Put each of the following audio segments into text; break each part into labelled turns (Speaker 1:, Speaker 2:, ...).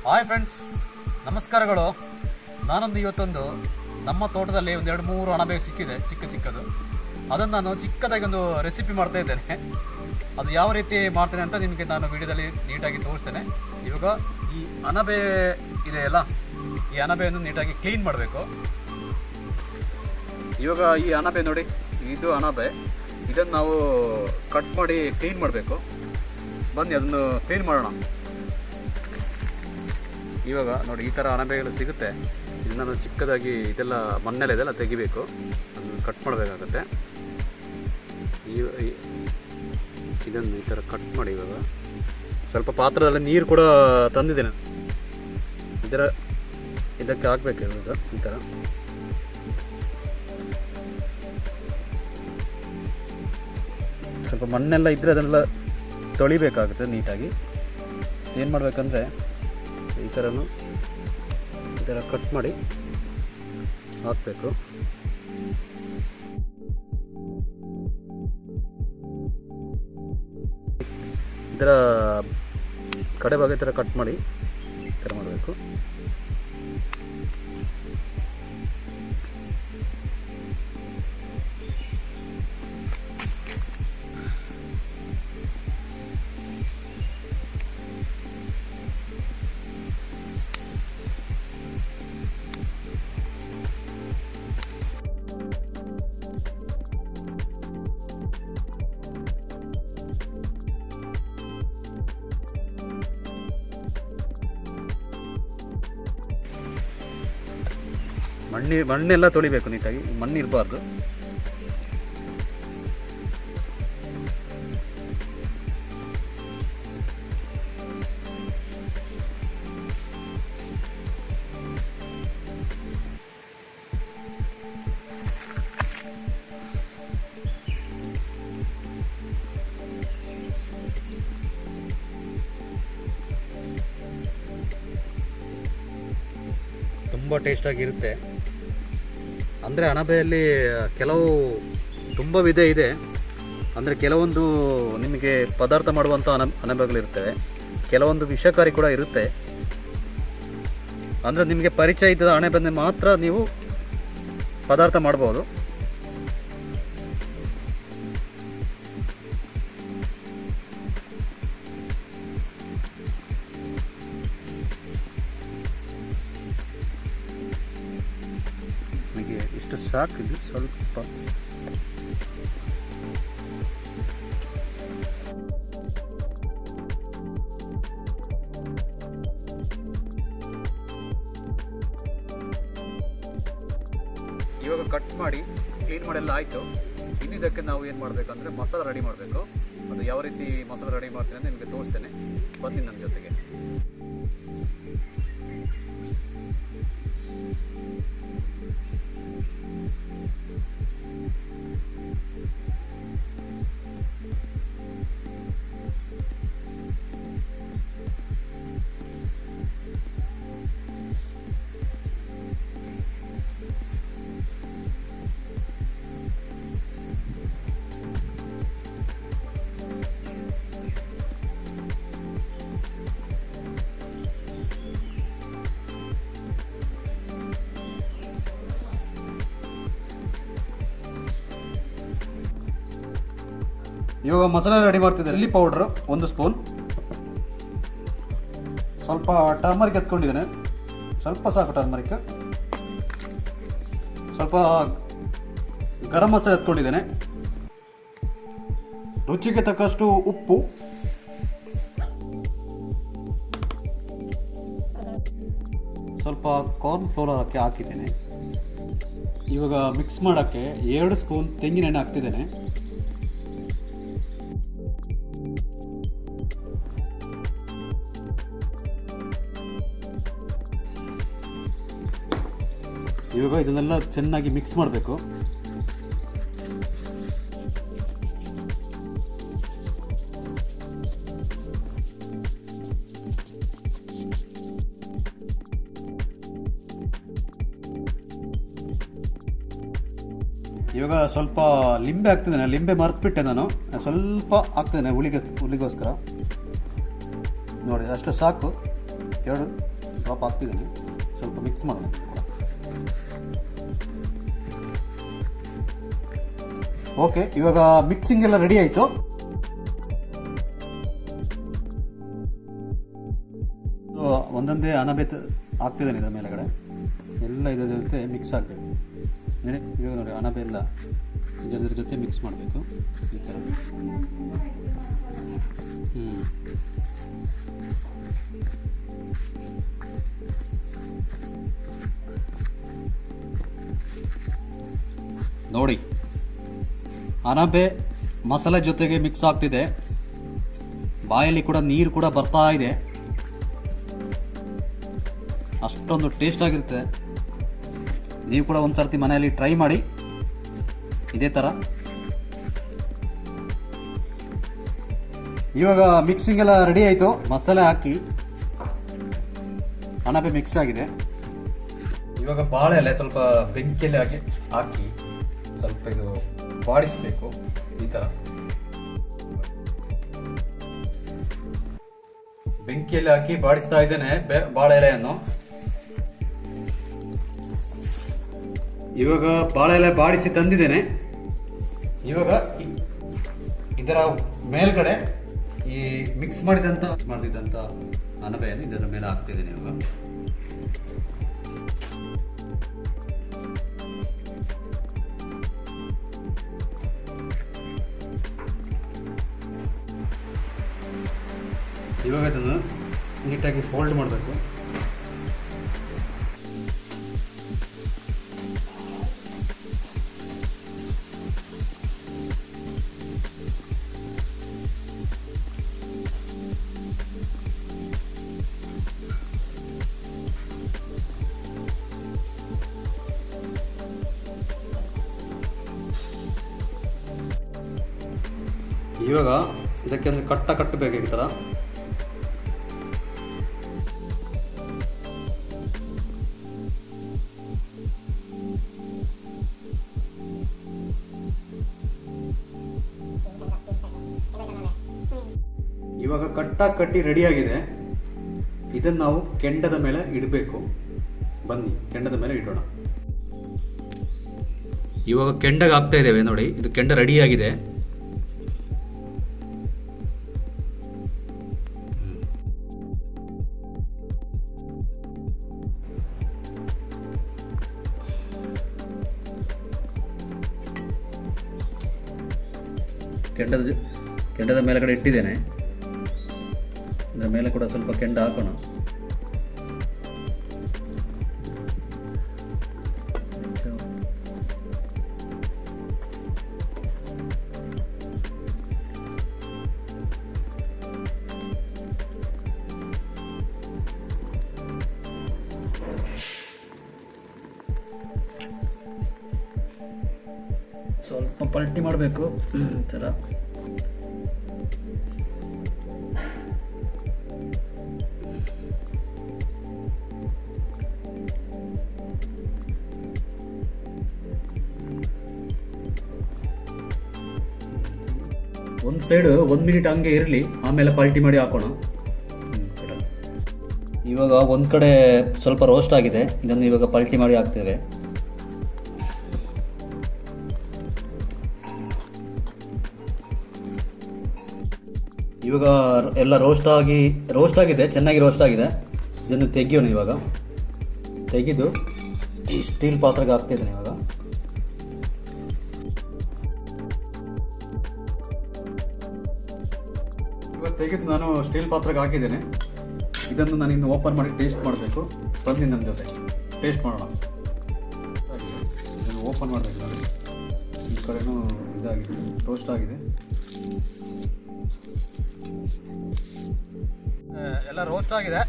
Speaker 1: Hi friends, ನಮಸ್ಕಾರಗಳು. ನಾನೊಂದು ಇವತ್ತೊಂದು ನಮ್ಮ ತೋಟದಲ್ಲಿ ಒಂದು 2-3 ಅಣಬೆ ಸಿಕ್ಕಿದೆ, ಚಿಕ್ಕದು. ಅದನ್ನು ನಾನು ಚಿಕ್ಕದಾಗಿ ಒಂದು ರೆಸಿಪಿ ಮಾಡ್ತಾ ಇದ್ದೇನೆ. ಅದು ಯಾವ ರೀತಿ ಮಾಡ್ತೇನೆ ಅಂತ ನಿಮಗೆ ನಾನು ವಿಡಿಯೋದಲ್ಲಿ ನೀಟಾಗಿ ತೋರಿಸ್ತೇನೆ. ಇವಾಗ ಈ ಅಣಬೆ ಇದೆಯಲ್ಲ, ಈ ಅಣಬೆಯನ್ನು ನೀಟಾಗಿ ಕ್ಲೀನ್ ಮಾಡಬೇಕು. ಇವಾಗ ಈ ಅಣಬೆ ನೋಡಿ, ಇದು ಅಣಬೆ. ಇದನ್ನು ನಾವು ಕಟ್ ಮಾಡಿ ಕ್ಲೀನ್ ಮಾಡಬೇಕು. ಬನ್ನಿ ಅದನ್ನು ಕ್ಲೀನ್ ಮಾಡೋಣ. ಇವಾಗ ನೋಡಿ, ಈ ಥರ ಅಣಬೆಗಳು ಸಿಗುತ್ತೆ. ಇದನ್ನು ನಾನು ಚಿಕ್ಕದಾಗಿ ಇದೆಲ್ಲ ಮಣ್ಣೆಲ್ಲ ಇದೆಲ್ಲ ತೆಗಿಬೇಕು, ಅದನ್ನು ಕಟ್ ಮಾಡಬೇಕಾಗತ್ತೆ. ಇದನ್ನು ಈ ಥರ ಕಟ್ ಮಾಡಿ. ಇವಾಗ ಸ್ವಲ್ಪ ಪಾತ್ರದಲ್ಲಿ ನೀರು ಕೂಡ ತಂದಿದ್ದೇನೆ, ಇದಕ್ಕೆ ಹಾಕಬೇಕು. ಇವಾಗ ಈ ಥರ ಸ್ವಲ್ಪ ಮಣ್ಣೆಲ್ಲ ಇದ್ದರೆ ಅದನ್ನೆಲ್ಲ ತೊಳಿಬೇಕಾಗುತ್ತೆ ನೀಟಾಗಿ. ಏನು ಮಾಡಬೇಕಂದ್ರೆ ಈ ಥರ ಕಟ್ ಮಾಡಿ ಹಾಕಬೇಕು. ಇದರ ಕಡೆ ಭಾಗ ಈ ಥರ ಕಟ್ ಮಾಡಿ ಈ ಥರ ಮಾಡಬೇಕು. ಮಣ್ಣೆಲ್ಲ ತೊಳಿಬೇಕು ನೀಟಾಗಿ, ಮಣ್ಣು ಇರಬಾರ್ದು. ತುಂಬ ಟೇಸ್ಟಾಗಿರುತ್ತೆ. ಅಂದರೆ ಅಣಬೆಯಲ್ಲಿ ಕೆಲವು ತುಂಬ ವಿಧ ಇದೆ. ಅಂದರೆ ಕೆಲವೊಂದು ನಿಮಗೆ ಪದಾರ್ಥ ಮಾಡುವಂಥ ಅಣಬೆಗಳಿರ್ತವೆ, ಕೆಲವೊಂದು ವಿಷಕಾರಿ ಕೂಡ ಇರುತ್ತೆ. ಅಂದರೆ ನಿಮಗೆ ಪರಿಚಯ ಇದ್ದ ಅಣಬೆಯನ್ನು ಮಾತ್ರ ನೀವು ಪದಾರ್ಥ ಮಾಡ್ಬೋದು. ಇಷ್ಟು ಸಾಕಿದ್ದು ಸ್ವಲ್ಪ. ಇವಾಗ ಕಟ್ ಮಾಡಿ ಕ್ಲೀನ್ ಮಾಡೆಲ್ಲ ಆಯಿತು. ಇನ್ನಿದಕ್ಕೆ ನಾವು ಏನು ಮಾಡಬೇಕಂದ್ರೆ ಮಸಾಲ ರೆಡಿ ಮಾಡಬೇಕು. ಅದು ಯಾವ ರೀತಿ ಮಸಾಲ ರೆಡಿ ಮಾಡ್ತೀನಿ ಅಂತ ನಿಮಗೆ ತೋರಿಸ್ತೇನೆ, ಬನ್ನಿ ನನ್ನ ಜೊತೆಗೆ. ಇವಾಗ ಮಸಾಲೆ ರೆಡಿ ಮಾಡ್ತಿದ್ದೆ. ಚಿಲ್ಲಿ ಪೌಡ್ರ್ 1 ಸ್ಪೂನ್, ಸ್ವಲ್ಪ ಟರ್ಮರಿಕ್ ಎತ್ಕೊಂಡಿದ್ದೇನೆ, ಸ್ವಲ್ಪ ಸಾಕು ಟರ್ಮರಿಕ್. ಸ್ವಲ್ಪ ಗರಂ ಮಸಾಲೆ ಎತ್ಕೊಂಡಿದ್ದೇನೆ, ರುಚಿಗೆ ತಕ್ಕಷ್ಟು ಉಪ್ಪು, ಸ್ವಲ್ಪ ಕಾರ್ನ್ ಫ್ಲೋರ್ ಹಾಕಿದ್ದೇನೆ. ಇವಾಗ ಮಿಕ್ಸ್ ಮಾಡೋಕ್ಕೆ 2 ಸ್ಪೂನ್ ತೆಂಗಿನ ಎಣ್ಣೆ ಹಾಕ್ತಿದ್ದೇನೆ. ಇವಾಗ ಇದನ್ನೆಲ್ಲ ಚೆನ್ನಾಗಿ ಮಿಕ್ಸ್ ಮಾಡಬೇಕು. ಇವಾಗ ಸ್ವಲ್ಪ ಲಿಂಬೆ ಹಾಕ್ತಿದ್ದೇನೆ. ಲಿಂಬೆ ಮರೆತುಬಿಟ್ಟೆ ನಾನು, ಸ್ವಲ್ಪ ಹಾಕ್ತಿದ್ದೇನೆ ಹುಳಿಗೋಸ್ಕರ. ನೋಡಿ ಅಷ್ಟು ಸಾಕು. 2 ಡ್ರಾಪ್ ಹಾಕ್ತಿದ್ದೀನಿ. ಸ್ವಲ್ಪ ಮಿಕ್ಸ್ ಮಾಡೋಣ. ಓಕೆ, ಇವಾಗ ಮಿಕ್ಸಿಂಗ್ ಎಲ್ಲ ರೆಡಿ ಆಯಿತು. ಒಂದೊಂದೇ ಅಣಬೆ ಹಾಕ್ತಿದ್ದಾನೆ ಇದರ ಮೇಲೆಗಡೆ. ಎಲ್ಲ ಇದರ ಜೊತೆ ಮಿಕ್ಸ್ ಆಗಬೇಕು. ಇವಾಗ ನೋಡಿ, ಅಣಬೆ ಎಲ್ಲ ಇದರ ಜೊತೆ ಮಿಕ್ಸ್ ಮಾಡಬೇಕು ಈ ಥರ. ನೋಡಿ, ಅಣಬೆ ಮಸಾಲೆ ಜೊತೆಗೆ ಮಿಕ್ಸ್ ಆಗ್ತಿದೆ. ಬಾಯಲ್ಲಿ ಕೂಡ ನೀರು ಕೂಡ ಬರ್ತಾ ಇದೆ. ಅಷ್ಟೊಂದು ಟೇಸ್ಟ್ ಆಗಿರುತ್ತೆ. ನೀವು ಕೂಡ ಒಂದು ಸರ್ತಿ ಮನೆಯಲ್ಲಿ ಟ್ರೈ ಮಾಡಿ ಇದೇ ಥರ. ಇವಾಗ ಮಿಕ್ಸಿಂಗ್ ಎಲ್ಲ ರೆಡಿ ಆಯಿತು. ಮಸಾಲೆ ಹಾಕಿ ಅಣಬೆ ಮಿಕ್ಸ್ ಆಗಿದೆ. ಇವಾಗ ಬಾಳೆ ಎಲೆ ಸ್ವಲ್ಪ ಬೆಂಕಿಯಲ್ಲಿ ಹಾಕಿ ಸ್ವಲ್ಪ ಇದು ಬಾಡಿಸಬೇಕು ಈ ಥರ. ಬೆಂಕಿಯಲ್ಲಿ ಹಾಕಿ ಬಾಡಿಸ್ತಾ ಇದ್ದೇನೆ ಬಾಳೆ ಎಲೆಯನ್ನು. ಇವಾಗ ಬಾಳೆ ಎಲೆ ಬಾಡಿಸಿ ತಂದಿದ್ದೇನೆ. ಇವಾಗ ಇದರ ಮೇಲ್ಗಡೆ ಈ ಮಿಕ್ಸ್ ಮಾಡಿದಂಥ ಅಣಬೆಯನ್ನು ಇದರ ಮೇಲೆ ಹಾಕ್ತಿದ್ದೇನೆ. ಇವಾಗ ಇದನ್ನು ನೀಟಾಗಿ ಫೋಲ್ಡ್ ಮಾಡಬೇಕು. ಇವಾಗ ಇದಕ್ಕೆ ಒಂದು ಕಟ್ಟಬೇಕು ಈ ಥರ. ಇವಾಗ ಕಟ್ಟಿ ರೆಡಿಯಾಗಿದೆ. ಇದನ್ನು ನಾವು ಕೆಂಡದ ಮೇಲೆ ಇಡಬೇಕು. ಬನ್ನಿ ಕೆಂಡದ ಮೇಲೆ ಇಡೋಣ. ಇವಾಗ ಕೆಂಡಗೆ ಹಾಕ್ತಾ ಇದ್ದೇವೆ. ನೋಡಿ, ಇದು ಕೆಂಡ ರೆಡಿಯಾಗಿದೆ. ಕೆಂಡದ ಮೇಲೆಗಡೆ ಇಟ್ಟಿದ್ದೇನೆ. ಇದರ ಮೇಲೆ ಕೂಡ ಸ್ವಲ್ಪ ಕೆಂಡ ಹಾಕೋಣ. ಸ್ವಲ್ಪ ಪಲ್ಟಿ ಮಾಡಬೇಕು ಈ ಥರ. ಒಂದು ಸೈಡ್ 1 ಮಿನಿಟ್ ಹಂಗೆ ಇರಲಿ, ಆಮೇಲೆ ಪಲ್ಟಿ ಮಾಡಿ ಹಾಕೋಣ. ಇವಾಗ ಒಂದು ಕಡೆ ಸ್ವಲ್ಪ ರೋಸ್ಟ್ ಆಗಿದೆ. ಇದನ್ನು ಇವಾಗ ಪಲ್ಟಿ ಮಾಡಿ ಹಾಕ್ತೇವೆ. ಇವಾಗ ಎಲ್ಲ ರೋಸ್ಟ್ ಆಗಿದೆ, ಚೆನ್ನಾಗಿ ರೋಸ್ಟ್ ಆಗಿದೆ. ಇದನ್ನು ತೆಗಿಯೋಣ. ಇವಾಗ ತೆಗೆದು ಈ ಸ್ಟೀಲ್ ಪಾತ್ರೆಗೆ ಹಾಕ್ತಿದ್ದೇನೆ. ಇವಾಗ ತೆಗೆದು ನಾನು ಸ್ಟೀಲ್ ಪಾತ್ರೆಗೆ ಹಾಕಿದ್ದೇನೆ. ಇದನ್ನು ನಾನು ಇನ್ನು ಓಪನ್ ಮಾಡಿ ಟೇಸ್ಟ್ ಮಾಡಬೇಕು. ಬನ್ನಿ ನನ್ನ ಜೊತೆ ಟೇಸ್ಟ್ ಮಾಡೋಣ. ಇದನ್ನು ಓಪನ್ ಮಾಡಬೇಕು. ನಾನು ಈ ಕಡೆನೂ ಇದಾಗಿದೆ, ರೋಸ್ಟ್ ಆಗಿದೆ. ಎಲ್ಲ ರೋಸ್ಟ್ ಆಗಿದೆ.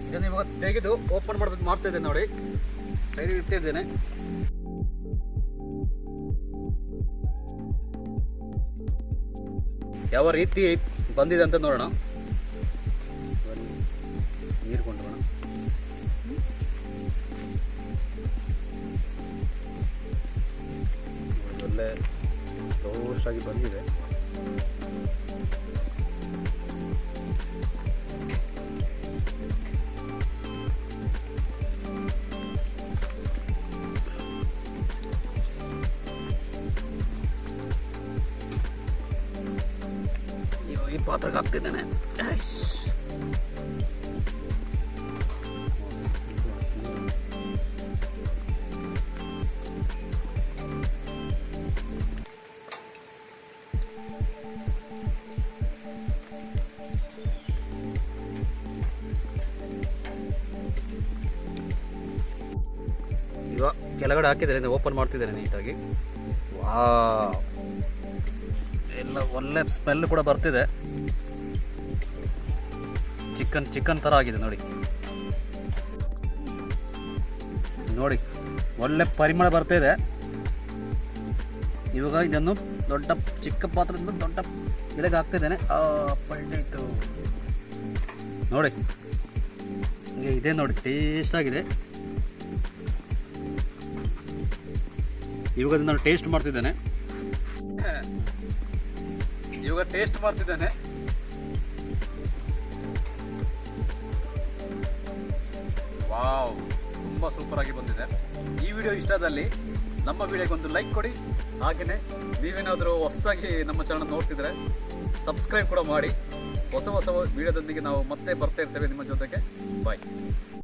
Speaker 1: ಇದನ್ನು ಇವಾಗ ತೆಗೆದು ಓಪನ್ ಮಾಡ್ತಿದ್ದೇನೆ. ನೋಡಿ, ಸೈಡ್ ಇಟ್ಟಿದ್ದೇನೆ. ಯಾವ ರೀತಿ ಬಂದಿದೆ ಅಂತ ನೋಡೋಣ. ನೀರು ಕೊಂಡೋಣ. ಒಳ್ಳೆ ರೋಸ್ಟ್ ಆಗಿ ಬಂದಿದೆ. ಪಾತ್ರಕ್ಕೆ ಹಾಕ್ತಿದ್ದೇನೆ. ಇವಾಗ ಕೆಳಗಡೆ ಹಾಕಿದ್ದೇನೆ, ಓಪನ್ ಮಾಡ್ತಿದ್ದೇನೆ ನೀಟಾಗಿ. ವಾವ್, ಎಲ್ಲ ಒಳ್ಳೆ ಸ್ಮೆಲ್ ಕೂಡ ಬರ್ತಿದೆ. ಚಿಕನ್ ತರ ಆಗಿದೆ ನೋಡಿ. ನೋಡಿ ಒಳ್ಳೆ ಪರಿಮಳ ಬರ್ತಿದೆ. ಇವಾಗ ಇದನ್ನು ದೊಡ್ಡ ಚಿಕ್ಕ ಪಾತ್ರದಿಂದ ದೊಡ್ಡ ಎಲೆಗೆ ಹಾಕ್ತಿದ್ದೇನೆ. ಪಲ್ಟಾಯ್ತು ನೋಡಿ, ಹಿಂಗೆ ಇದೆ ನೋಡಿ, ಟೇಸ್ಟ್ ಆಗಿದೆ. ಇವಾಗ ನಾನು ಟೇಸ್ಟ್ ಮಾಡ್ತಿದ್ದೇನೆ. ವಾವ್, ತುಂಬ ಸೂಪರ್ ಆಗಿ ಬಂದಿದೆ. ಈ ವಿಡಿಯೋ ಇಷ್ಟದಲ್ಲಿ ನಮ್ಮ ವಿಡಿಯೋಗೆ ಒಂದು ಲೈಕ್ ಕೊಡಿ. ಹಾಗೆಯೇ ನೀವೇನಾದರೂ ಹೊಸದಾಗಿ ನಮ್ಮ ಚಾನಲ್ ನೋಡ್ತಿದ್ರೆ ಸಬ್ಸ್ಕ್ರೈಬ್ ಕೂಡ ಮಾಡಿ. ಹೊಸ ವಿಡಿಯೋದೊಂದಿಗೆ ನಾವು ಮತ್ತೆ ಬರ್ತಾ ಇರ್ತೇವೆ ನಿಮ್ಮ ಜೊತೆಗೆ. ಬಾಯ್.